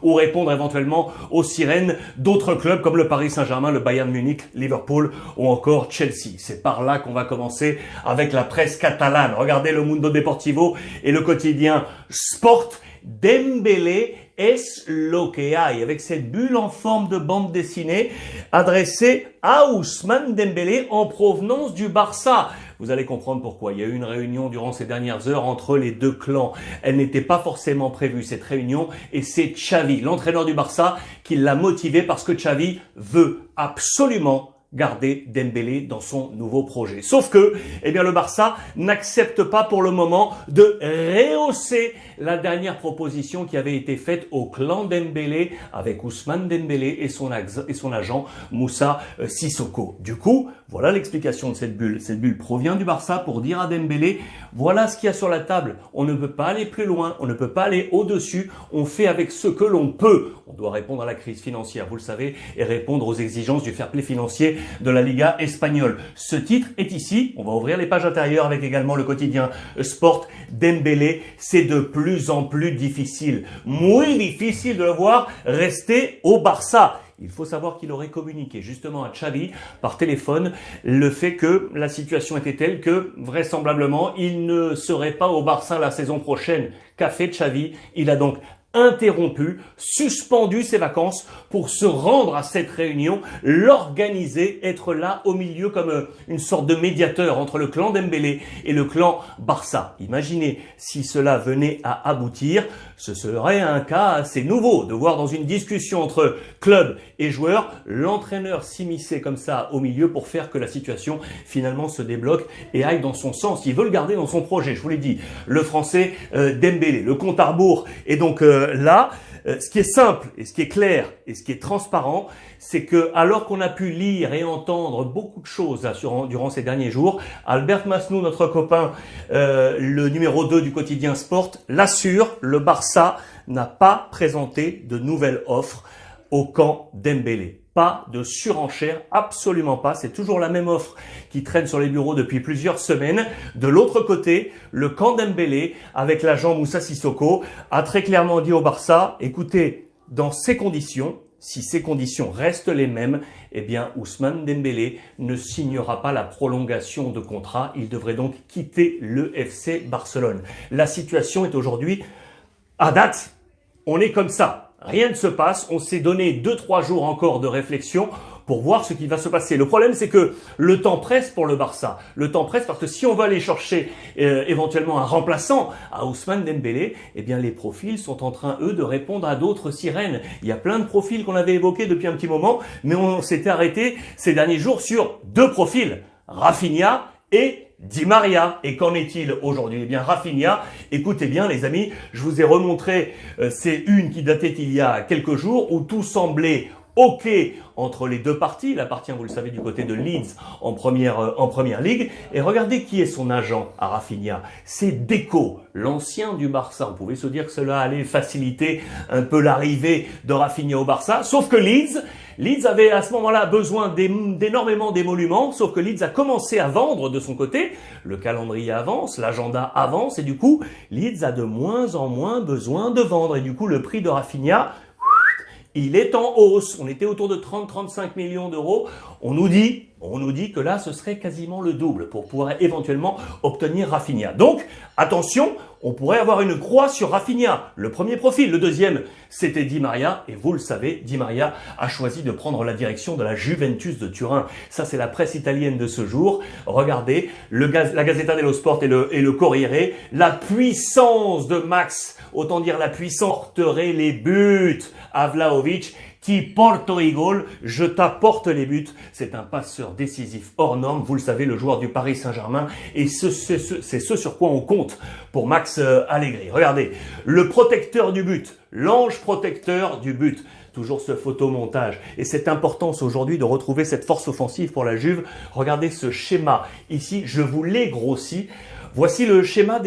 ou répondre éventuellement aux sirènes d'autres clubs comme le Paris Saint-Germain, le Bayern Munich, Liverpool ou encore Chelsea. C'est par là qu'on va commencer avec la presse catalane. Regardez le Mundo Deportivo et le quotidien Sport. Dembélé es lo que hay, avec cette bulle en forme de bande dessinée adressée à Ousmane Dembélé en provenance du Barça. Vous allez comprendre pourquoi. Il y a eu une réunion durant ces dernières heures entre les deux clans. Elle n'était pas forcément prévue, cette réunion, et c'est Xavi, l'entraîneur du Barça, qui l'a motivé parce que Xavi veut absolument garder Dembélé dans son nouveau projet. Sauf que, le Barça n'accepte pas pour le moment de rehausser la dernière proposition qui avait été faite au clan Dembélé avec Ousmane Dembélé et son agent Moussa Sissoko. Du coup, voilà l'explication de cette bulle. Cette bulle provient du Barça pour dire à Dembélé, voilà ce qu'il y a sur la table. On ne peut pas aller plus loin, on ne peut pas aller au-dessus. On fait avec ce que l'on peut. On doit répondre à la crise financière, vous le savez, et répondre aux exigences du fair play financier de la Liga espagnole. Ce titre est ici. On va ouvrir les pages intérieures avec également le quotidien Sport. Dembélé, c'est de plus en plus difficile. Muy difficile de le voir rester au Barça. Il faut savoir qu'il aurait communiqué justement à Xavi par téléphone le fait que la situation était telle que vraisemblablement il ne serait pas au Barça la saison prochaine. Qu'a fait Xavi? Il a donc interrompu, suspendu ses vacances pour se rendre à cette réunion, l'organiser, être là au milieu comme une sorte de médiateur entre le clan Dembélé et le clan Barça. Imaginez si cela venait à aboutir, ce serait un cas assez nouveau de voir dans une discussion entre club et joueur, l'entraîneur s'immiscer comme ça au milieu pour faire que la situation finalement se débloque et aille dans son sens. Il veut le garder dans son projet, je vous l'ai dit. Le français Dembélé, le compte à rebours est donc là. Ce qui est simple et ce qui est clair et ce qui est transparent, c'est que alors qu'on a pu lire et entendre beaucoup de choses là, durant ces derniers jours, Albert Masnou, notre copain, le numéro 2 du quotidien Sport, l'assure, le Barça n'a pas présenté de nouvelle offre au camp Dembélé. Pas de surenchère, absolument pas. C'est toujours la même offre qui traîne sur les bureaux depuis plusieurs semaines. De l'autre côté, le camp Dembélé, avec l'agent Moussa Sissoko, a très clairement dit au Barça, écoutez, dans ces conditions, si ces conditions restent les mêmes, Ousmane Dembélé ne signera pas la prolongation de contrat. Il devrait donc quitter le FC Barcelone. La situation est aujourd'hui, à date, on est comme ça. Rien ne se passe, on s'est donné 2-3 jours encore de réflexion pour voir ce qui va se passer. Le problème, c'est que le temps presse pour le Barça. Le temps presse parce que si on va aller chercher éventuellement un remplaçant à Ousmane Dembélé, les profils sont en train, eux, de répondre à d'autres sirènes. Il y a plein de profils qu'on avait évoqués depuis un petit moment, mais on s'était arrêté ces derniers jours sur 2 profils, Rafinha et Di Maria. Et qu'en est-il aujourd'hui? Rafinha, écoutez bien les amis, je vous ai remontré ces unes qui dataient il y a quelques jours où tout semblait OK entre les deux parties. Il appartient, vous le savez, du côté de Leeds en première ligue. Et regardez qui est son agent à Rafinha. C'est Deco, l'ancien du Barça. On pouvait se dire que cela allait faciliter un peu l'arrivée de Rafinha au Barça. Sauf que Leeds avait à ce moment-là besoin d'énormément d'émoluments, sauf que Leeds a commencé à vendre de son côté. Le calendrier avance, l'agenda avance et du coup, Leeds a de moins en moins besoin de vendre. Et du coup, le prix de Rafinha, il est en hausse. On était autour de 30-35 millions d'euros. On nous dit que là, ce serait quasiment le double pour pouvoir éventuellement obtenir Rafinha. Donc, attention, on pourrait avoir une croix sur Rafinha. Le premier profil. Le deuxième, c'était Di Maria. Et vous le savez, Di Maria a choisi de prendre la direction de la Juventus de Turin. Ça, c'est la presse italienne de ce jour. Regardez, la Gazzetta dello Sport et le Corriere. La puissance de Max, autant dire la puissance, porterait les buts à Vlahovic. Qui porto i gol, je t'apporte les buts. C'est un passeur décisif hors norme, vous le savez, le joueur du Paris Saint-Germain. Et c'est ce sur quoi on compte pour Max Allegri. Regardez, le protecteur du but, l'ange protecteur du but. Toujours ce photomontage. Et cette importance aujourd'hui de retrouver cette force offensive pour la Juve. Regardez ce schéma. Ici, je vous l'ai grossi. Voici le schéma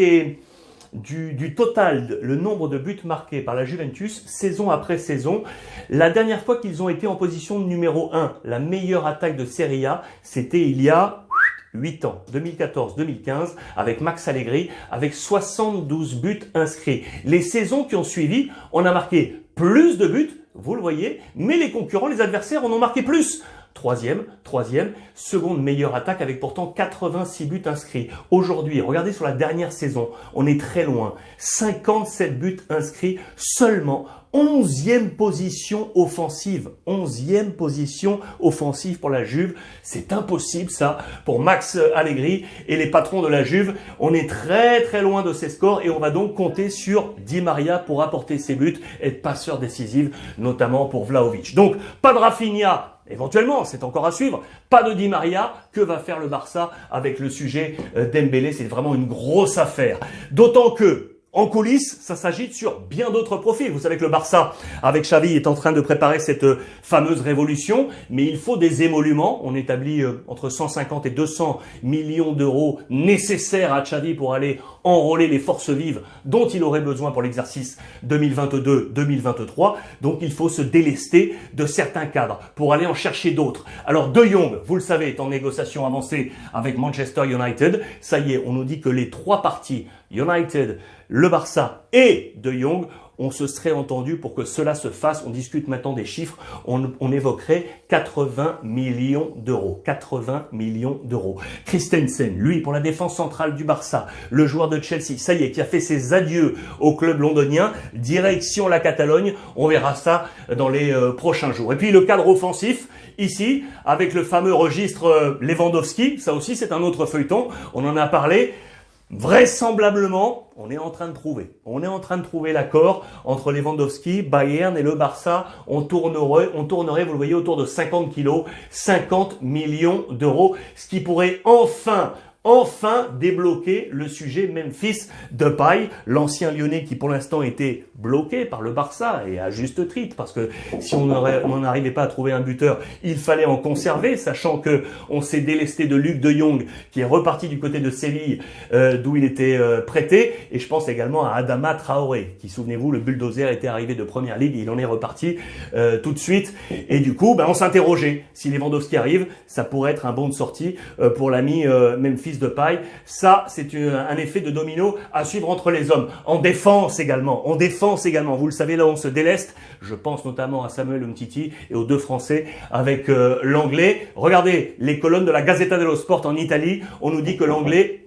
du total, le nombre de buts marqués par la Juventus, saison après saison. La dernière fois qu'ils ont été en position de numéro 1, la meilleure attaque de Serie A, c'était il y a 8 ans, 2014-2015, avec Max Allegri, avec 72 buts inscrits. Les saisons qui ont suivi, on a marqué plus de buts, vous le voyez, mais les concurrents, les adversaires en ont marqué plus. Troisième, seconde meilleure attaque avec pourtant 86 buts inscrits. Aujourd'hui, regardez sur la dernière saison, on est très loin. 57 buts inscrits seulement. 11e position offensive. 11e position offensive pour la Juve. C'est impossible ça pour Max Allegri et les patrons de la Juve. On est très loin de ces scores et on va donc compter sur Di Maria pour apporter ses buts, être passeur décisif, notamment pour Vlahovic. Donc, pas de Rafinha. Éventuellement, c'est encore à suivre. Pas de Di Maria. Que va faire le Barça avec le sujet Dembélé? C'est vraiment une grosse affaire. D'autant que, en coulisses, ça s'agite sur bien d'autres profils. Vous savez que le Barça, avec Xavi, est en train de préparer cette fameuse révolution, mais il faut des émoluments. On établit entre 150 et 200 millions d'euros nécessaires à Xavi pour aller enrôler les forces vives dont il aurait besoin pour l'exercice 2022-2023. Donc il faut se délester de certains cadres pour aller en chercher d'autres. Alors De Jong, vous le savez, est en négociation avancée avec Manchester United. Ça y est, on nous dit que les trois parties, United, le Barça et De Jong, on se serait entendu pour que cela se fasse. On discute maintenant des chiffres. On évoquerait 80 millions d'euros. 80 millions d'euros. Christensen, lui, pour la défense centrale du Barça, le joueur de Chelsea, ça y est, qui a fait ses adieux au club londonien, direction la Catalogne. On verra ça dans les prochains jours. Et puis le cadre offensif, ici, avec le fameux registre Lewandowski, ça aussi c'est un autre feuilleton. On en a parlé. Vraisemblablement, on est en train de trouver l'accord entre Lewandowski, Bayern et le Barça. On tournerait, vous le voyez, autour de 50 kilos, 50 millions d'euros, ce qui pourrait enfin débloquer le sujet Memphis Depay, l'ancien Lyonnais qui pour l'instant était bloqué par le Barça et à juste titre parce que si on n'arrivait pas à trouver un buteur, il fallait en conserver, sachant que on s'est délesté de Luc de Jong qui est reparti du côté de Séville d'où il était prêté, et je pense également à Adama Traoré qui, souvenez-vous, le bulldozer était arrivé de Première Ligue et il en est reparti tout de suite, et du coup on s'interrogeait si Lewandowski arrive, ça pourrait être un bon de sortie pour l'ami Memphis Depay. Ça, c'est un effet de domino à suivre entre les hommes. En défense également, vous le savez, là on se déleste. Je pense notamment à Samuel Umtiti et aux deux Français avec l'anglais. Regardez les colonnes de la Gazzetta dello Sport en Italie. On nous dit que l'anglais,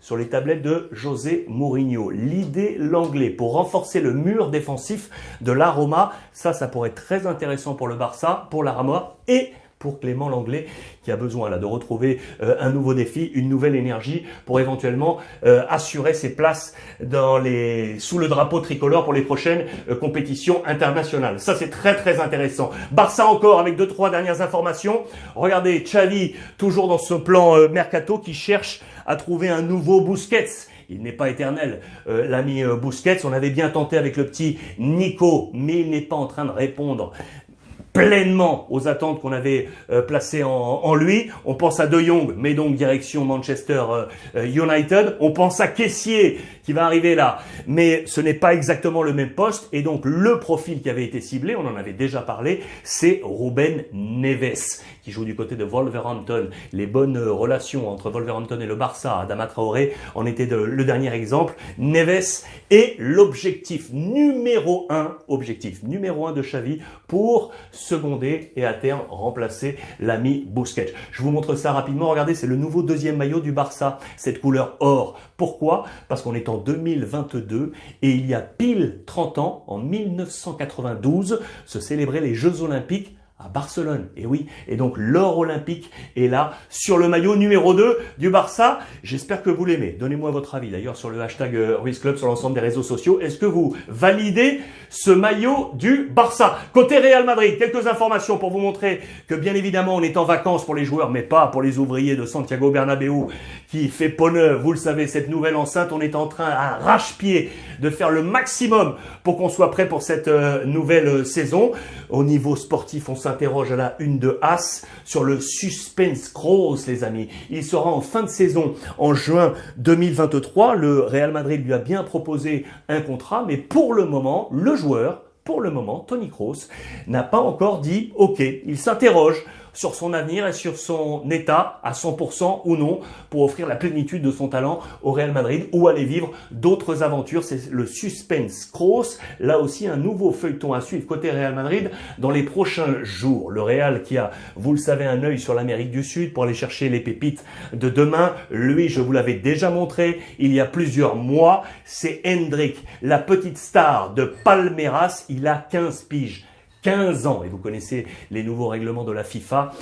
sur les tablettes de José Mourinho, l'idée l'anglais pour renforcer le mur défensif de la Roma, ça pourrait être très intéressant pour le Barça, pour la Roma et pour Clément Lenglet qui a besoin là de retrouver un nouveau défi, une nouvelle énergie pour éventuellement assurer ses places sous le drapeau tricolore pour les prochaines compétitions internationales. Ça c'est très intéressant. Barça encore avec 2-3 dernières informations. Regardez Xavi toujours dans ce plan mercato qui cherche à trouver un nouveau Busquets. Il n'est pas éternel, l'ami Busquets. On avait bien tenté avec le petit Nico, mais il n'est pas en train de répondre pleinement aux attentes qu'on avait placées en lui. On pense à De Jong, mais donc direction Manchester United. On pense à Kessié qui va arriver là, mais ce n'est pas exactement le même poste. Et donc le profil qui avait été ciblé, on en avait déjà parlé, c'est Ruben Neves qui joue du côté de Wolverhampton. Les bonnes relations entre Wolverhampton et le Barça, Adama Traoré en était le dernier exemple. Neves est l'objectif numéro 1 de Xavi pour seconder et à terme remplacer l'ami Busquets. Je vous montre ça rapidement. Regardez, c'est le nouveau deuxième maillot du Barça, cette couleur or. Pourquoi? Parce qu'on est en 2022 et il y a pile 30 ans, en 1992, se célébraient les Jeux Olympiques à Barcelone. Et oui, et donc l'or olympique est là sur le maillot numéro 2 du Barça. J'espère que vous l'aimez. Donnez-moi votre avis d'ailleurs sur le hashtag Ruiz Club sur l'ensemble des réseaux sociaux. Est-ce que vous validez ce maillot du Barça? Côté Real Madrid, quelques informations pour vous montrer que bien évidemment on est en vacances pour les joueurs, mais pas pour les ouvriers de Santiago Bernabéu qui fait peau neuve. Vous le savez, cette nouvelle enceinte, on est en train à arrache-pied de faire le maximum pour qu'on soit prêt pour cette nouvelle saison. Au niveau sportif, on s'interroge à la une de As sur le suspense grosse, les amis. Il sera en fin de saison en juin 2023. Le Real Madrid lui a bien proposé un contrat, mais pour le moment, Toni Kroos n'a pas encore dit OK. Il s'interroge sur son avenir et sur son état à 100% ou non pour offrir la plénitude de son talent au Real Madrid ou aller vivre d'autres aventures. C'est le suspense grosse. Là aussi, un nouveau feuilleton à suivre côté Real Madrid dans les prochains jours. Le Real qui a, vous le savez, un œil sur l'Amérique du Sud pour aller chercher les pépites de demain. Lui, je vous l'avais déjà montré il y a plusieurs mois, c'est Endrick, la petite star de Palmeiras. Il a 15 piges. 15 ans, et vous connaissez les nouveaux règlements de la FIFA,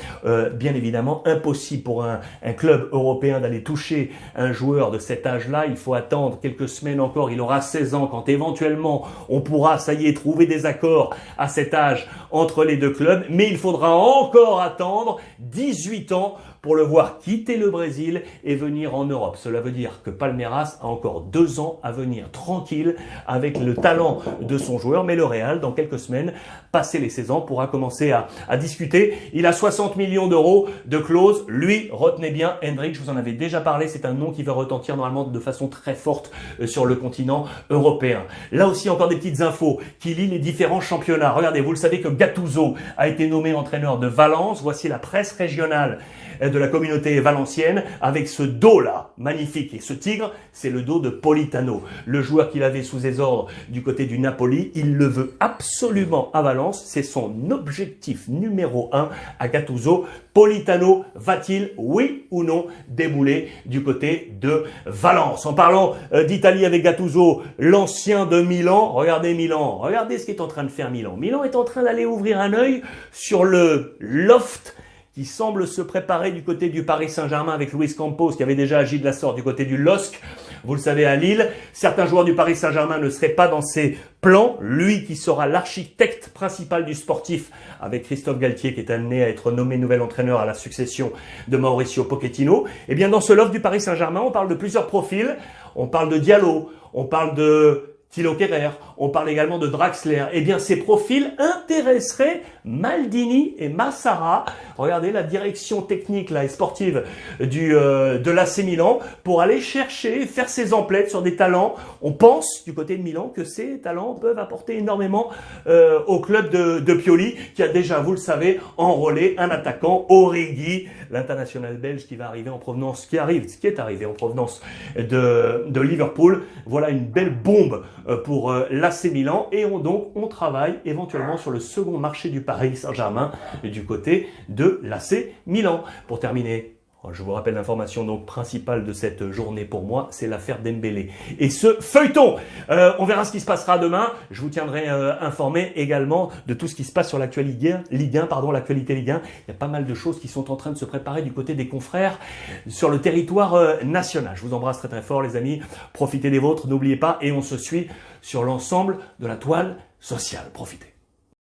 bien évidemment impossible pour un club européen d'aller toucher un joueur de cet âge-là. Il faut attendre quelques semaines encore, il aura 16 ans quand éventuellement on pourra, ça y est, trouver des accords à cet âge entre les deux clubs, mais il faudra encore attendre 18 ans pour le voir quitter le Brésil et venir en Europe. Cela veut dire que Palmeiras a encore 2 ans à venir tranquille avec le talent de son joueur, mais le Real, dans quelques semaines, passé les 16 ans, pourra commencer à discuter. Il a 60 millions d'euros de clause. Lui, retenez bien, Endrick, je vous en avais déjà parlé, c'est un nom qui va retentir normalement de façon très forte sur le continent européen. Là aussi, encore des petites infos qui lient les différents championnats. Regardez, vous le savez que Gattuso a été nommé entraîneur de Valence. Voici la presse régionale de la communauté valencienne avec ce dos-là, magnifique. Et ce tigre, c'est le dos de Politano, le joueur qu'il avait sous ses ordres du côté du Napoli. Il le veut absolument à Valence. C'est son objectif numéro 1 à Gattuso. Politano va-t-il, oui ou non, débouler du côté de Valence? En parlant d'Italie avec Gattuso, l'ancien de Milan, regardez Milan, regardez ce qu'est en train de faire Milan. Milan est en train d'aller ouvrir un œil sur le loft qui semble se préparer du côté du Paris Saint-Germain avec Luis Campos qui avait déjà agi de la sorte du côté du LOSC. Vous le savez, à Lille, certains joueurs du Paris Saint-Germain ne seraient pas dans ses plans. Lui qui sera l'architecte principal du sportif avec Christophe Galtier qui est amené à être nommé nouvel entraîneur à la succession de Mauricio Pochettino. Eh bien, dans ce loft du Paris Saint-Germain, on parle de plusieurs profils. On parle de Diallo, on parle de Thilo Kehrer, on parle également de Draxler. Eh bien, ces profils intéresseraient Maldini et Massara. Regardez la direction technique là, et sportive de l'AC Milan pour aller chercher, faire ses emplettes sur des talents. On pense du côté de Milan que ces talents peuvent apporter énormément au club de Pioli qui a déjà, vous le savez, enrôlé un attaquant, Origi, l'international belge qui est arrivé en provenance de Liverpool. Voilà une belle bombe pour l'AC Milan et on travaille éventuellement sur le second marché du Paris Saint-Germain du côté de l'AC Milan. Pour terminer, je vous rappelle l'information donc principale de cette journée pour moi, c'est l'affaire Dembélé. Et ce feuilleton, on verra ce qui se passera demain. Je vous tiendrai informé également de tout ce qui se passe sur l'actualité Ligue 1. Il y a pas mal de choses qui sont en train de se préparer du côté des confrères sur le territoire national. Je vous embrasse très très fort les amis. Profitez des vôtres, n'oubliez pas et on se suit sur l'ensemble de la toile sociale. Profitez.